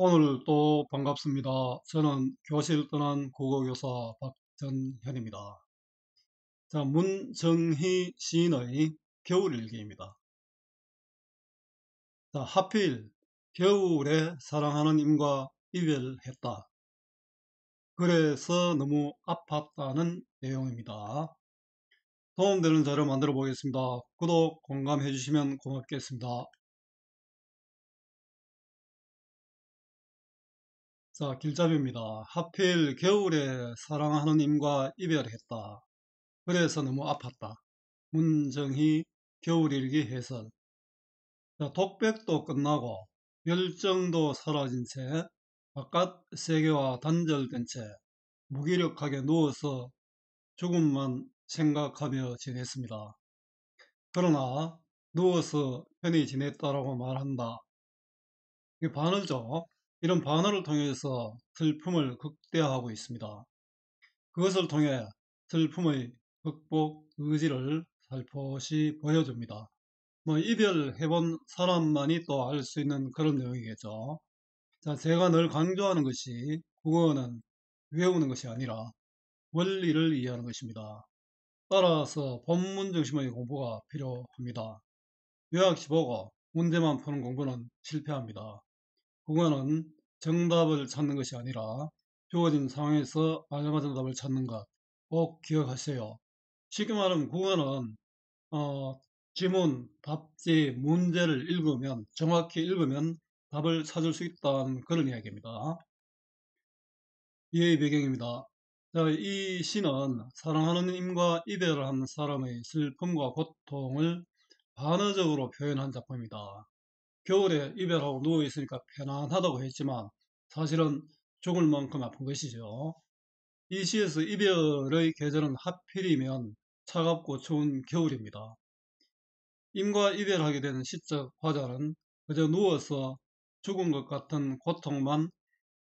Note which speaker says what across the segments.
Speaker 1: 오늘 또 반갑습니다. 저는 교실 떠난 국어교사 박전현입니다. 자, 문정희 시인의 겨울일기입니다. 자, 하필 겨울에 사랑하는 임과 이별했다. 그래서 너무 아팠다는 내용입니다. 도움되는 자료 만들어 보겠습니다. 구독, 공감해 주시면 고맙겠습니다. 자, 길잡이입니다. 하필 겨울에 사랑하는 임과 이별했다. 그래서 너무 아팠다. 문정희 겨울일기 해설. 자, 독백도 끝나고 열정도 사라진 채 바깥 세계와 단절된 채 무기력하게 누워서 죽음만 생각하며 지냈습니다. 그러나 누워서 편히 지냈다라고 말한다. 이 반어죠. 이런 반어를 통해서 슬픔을 극대화하고 있습니다. 그것을 통해 슬픔의 극복 의지를 살포시 보여줍니다. 뭐 이별해본 사람만이 또 알 수 있는 그런 내용이겠죠. 자, 제가 늘 강조하는 것이 국어는 외우는 것이 아니라 원리를 이해하는 것입니다. 따라서 본문 중심의 공부가 필요합니다. 요약시 보고 문제만 푸는 공부는 실패합니다. 국어는 정답을 찾는 것이 아니라 주어진 상황에서 알맞은 답을 찾는 것 꼭 기억하세요. 쉽게 말하면 국어는 어, 지문, 답지, 문제를 읽으면, 정확히 읽으면 답을 찾을 수 있다는 그런 이야기입니다. 이해의 배경입니다. 자, 이 시는 사랑하는 임과 이별한 사람의 슬픔과 고통을 반어적으로 표현한 작품입니다. 겨울에 이별하고 누워있으니까 편안하다고 했지만 사실은 죽을 만큼 아픈 것이죠. 이 시에서 이별의 계절은 하필이면 차갑고 추운 겨울입니다. 임과 이별하게 되는 시적 화자는 그저 누워서 죽은 것 같은 고통만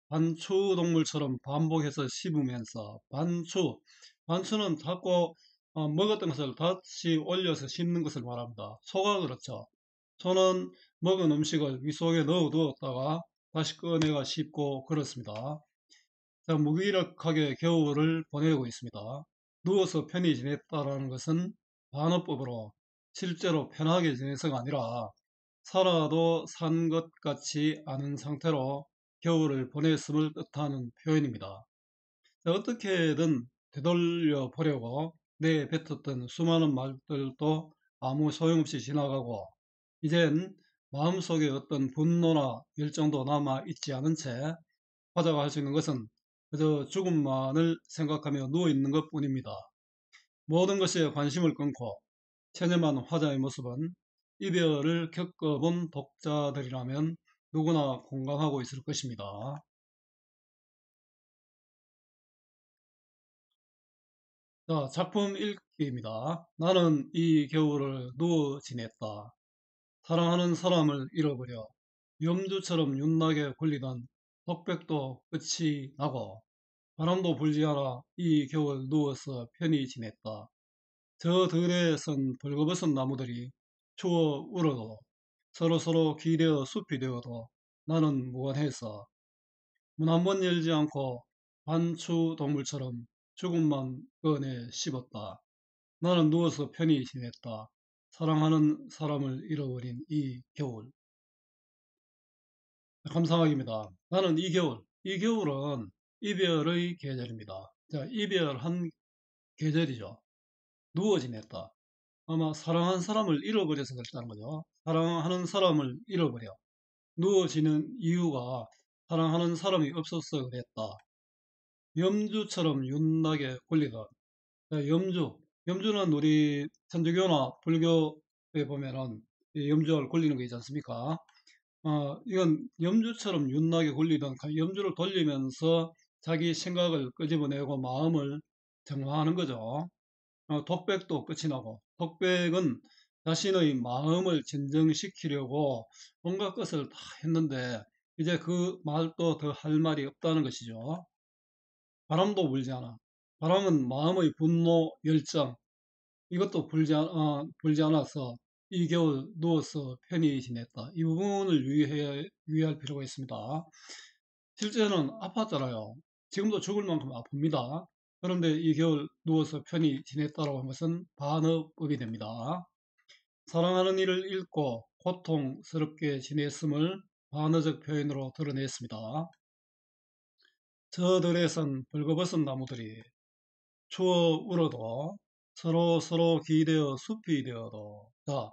Speaker 1: 반추동물처럼 반복해서 씹으면서 반추는 자꾸 먹었던 것을 다시 올려서 씹는 것을 말합니다. 소가 그렇죠. 소는 먹은 음식을 위 속에 넣어두었다가 다시 꺼내가 씹고 그렇습니다. 자, 무기력하게 겨울을 보내고 있습니다. 누워서 편히 지냈다라는 것은 반어법으로 실제로 편하게 지내서가 아니라 살아도 산 것 같지 않은 상태로 겨울을 보냈음을 뜻하는 표현입니다. 자, 어떻게든 되돌려 보려고 내뱉었던 수많은 말들도 아무 소용없이 지나가고 이젠 마음속에 어떤 분노나 열정도 남아 있지 않은 채 화자가 할 수 있는 것은 그저 죽음만을 생각하며 누워있는 것 뿐입니다. 모든 것에 관심을 끊고 체념한 화자의 모습은 이별을 겪어본 독자들이라면 누구나 공감하고 있을 것입니다. 자, 작품 읽기입니다. 나는 이 겨울을 누워 지냈다. 사랑하는 사람을 잃어버려 염주처럼 윤나게 굴리던 독백도 끝이 나고 바람도 불지 않아 이 겨울 누워서 편히 지냈다. 저 들에 선 벌거벗은 나무들이 추워 울어도 서로서로 기대어 숲이 되어도 나는 무관해서 문 한 번 열지 않고 반추 동물처럼 죽음만 꺼내 씹었다. 나는 누워서 편히 지냈다. 사랑하는 사람을 잃어버린 이 겨울. 감상하기입니다. 나는 이 겨울은 이별의 계절입니다. 자, 이별한 계절이죠. 누워 지냈다. 아마 사랑하는 사람을 잃어버려서 그랬다는 거죠. 사랑하는 사람을 잃어버려. 누워지는 이유가 사랑하는 사람이 없어서 그랬다. 염주처럼 윤나게 굴리던 염주는 우리 천주교나 불교에 보면은 이 염주를 굴리는 거 있지 않습니까? 이건 염주처럼 윤나게 굴리던 염주를 돌리면서 자기 생각을 끄집어내고 마음을 정화하는 거죠. 독백도 끝이 나고 독백은 자신의 마음을 진정시키려고 온갖 것을 다 했는데 이제 그 말도 더 할 말이 없다는 것이죠. 바람도 불지 않아. 바람은 마음의 분노, 열정 이것도 불지 않아서 이 겨울 누워서 편히 지냈다. 이 부분을 유의할 필요가 있습니다. 실제는 아팠잖아요. 지금도 죽을 만큼 아픕니다. 그런데 이 겨울 누워서 편히 지냈다라고 한 것은 반어법이 됩니다. 사랑하는 이를 잃고 고통스럽게 지냈음을 반어적 표현으로 드러냈습니다. 저 들에선 벌거벗은 나무들이 추워 울어도 서로 기대어 숲이 되어도. 자,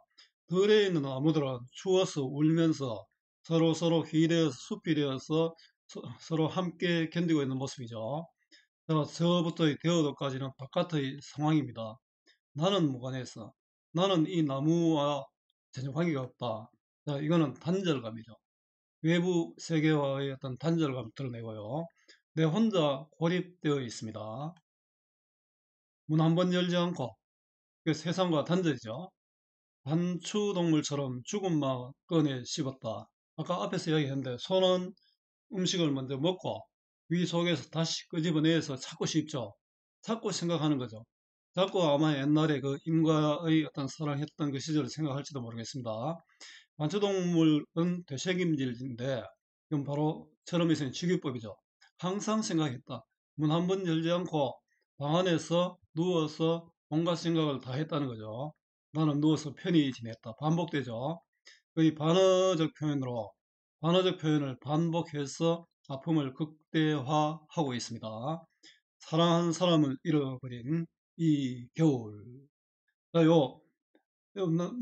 Speaker 1: 들에 있는 나무들은 추워서 울면서 서로 기대어 숲이 되어서 서로 함께 견디고 있는 모습이죠. 자, 저부터 되어도까지는 바깥의 상황입니다. 나는 무관해서 나는 이 나무와 전혀 관계가 없다. 자, 이거는 단절감이죠. 외부 세계와의 어떤 단절감을 드러내고요. 내 혼자 고립되어 있습니다. 문 한 번 열지 않고 그 세상과 단절이죠. 단추동물처럼 죽음만 꺼내 씹었다. 아까 앞에서 이야기했는데 손은 음식을 먼저 먹고 위 속에서 다시 끄집어내서 찾고 싶죠. 찾고 생각하는 거죠. 자꾸 아마 옛날에 그 임과의 어떤 사랑했던 그 시절을 생각할지도 모르겠습니다. 완초동물은 되새김질인데 이건 바로 철험에서의 직유법이죠. 항상 생각했다. 문 한 번 열지 않고 방 안에서 누워서 온갖 생각을 다 했다는 거죠. 나는 누워서 편히 지냈다. 반복되죠. 이 반어적 표현을 반복해서 아픔을 극대화하고 있습니다. 사랑하는 사람을 잃어버린 이 겨울. 자,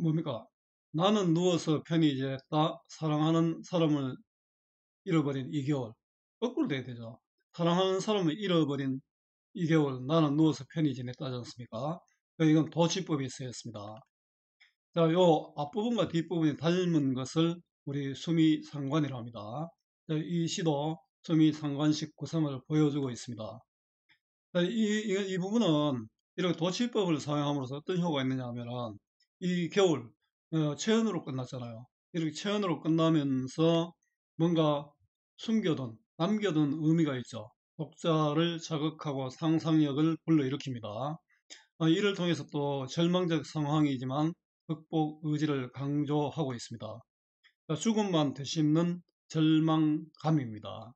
Speaker 1: 뭡니까? 나는 누워서 편히 지냈다. 사랑하는 사람을 잃어버린 이 겨울. 거꾸로 돼야 되죠. 사랑하는 사람을 잃어버린 이 겨울. 나는 누워서 편히 지냈다지 않습니까? 이건 도치법이 쓰였습니다. 자, 요 앞부분과 뒷부분이 닮은 것을 우리 수미상관이라고 합니다. 자, 이 시도 수미상관식 구성을 보여주고 있습니다. 자, 이 부분은 이렇게 도치법을 사용함으로써 어떤 효과가 있느냐 하면은 이 겨울 체언으로 끝났잖아요. 이렇게 체언으로 끝나면서 뭔가 남겨둔 의미가 있죠. 독자를 자극하고 상상력을 불러일으킵니다. 이를 통해서 또 절망적 상황이지만 극복 의지를 강조하고 있습니다. 죽음만 되씹는 절망감입니다.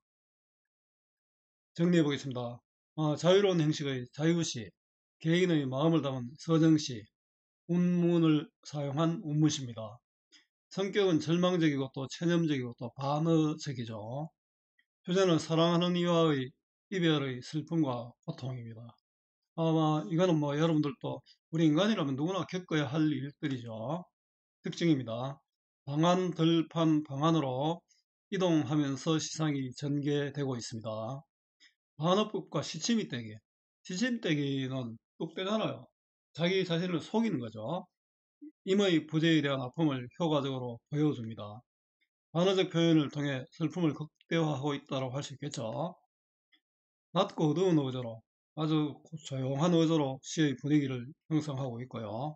Speaker 1: 정리해 보겠습니다. 자유로운 행식의 자유시, 개인의 마음을 담은 서정시, 운문을 사용한 운문시입니다. 성격은 절망적이고 또 체념적이고 또 반어적이죠. 표제는 사랑하는 이와의 이별의 슬픔과 고통입니다. 아마 이거는 뭐 여러분들도 우리 인간이라면 누구나 겪어야 할 일들이죠. 특징입니다. 방안 들판 방안으로 이동하면서 시상이 전개되고 있습니다. 반어법과 시치미떼기. 시치미떼기는 뚝 빼잖아요. 자기 자신을 속이는 거죠. 임의 부재에 대한 아픔을 효과적으로 보여줍니다. 반어적 표현을 통해 슬픔을 극대화하고 있다고 할 수 있겠죠. 낮고 어두운 어조로 아주 조용한 어조로 시의 분위기를 형성하고 있고요.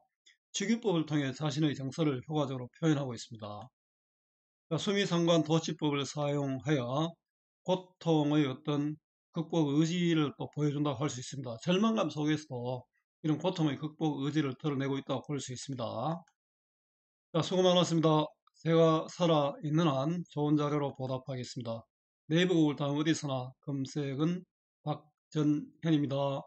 Speaker 1: 직유법을 통해 자신의 정서를 효과적으로 표현하고 있습니다. 수미상관 도치법을 사용하여 고통의 어떤 극복 의지를 또 보여준다고 할 수 있습니다. 절망감 속에서도 이런 고통의 극복 의지를 드러내고 있다고 볼 수 있습니다. 자, 수고 많았습니다. 제가 살아있는 한 좋은 자료로 보답하겠습니다. 네이버 구글 다음 어디서나 검색은 박전현입니다.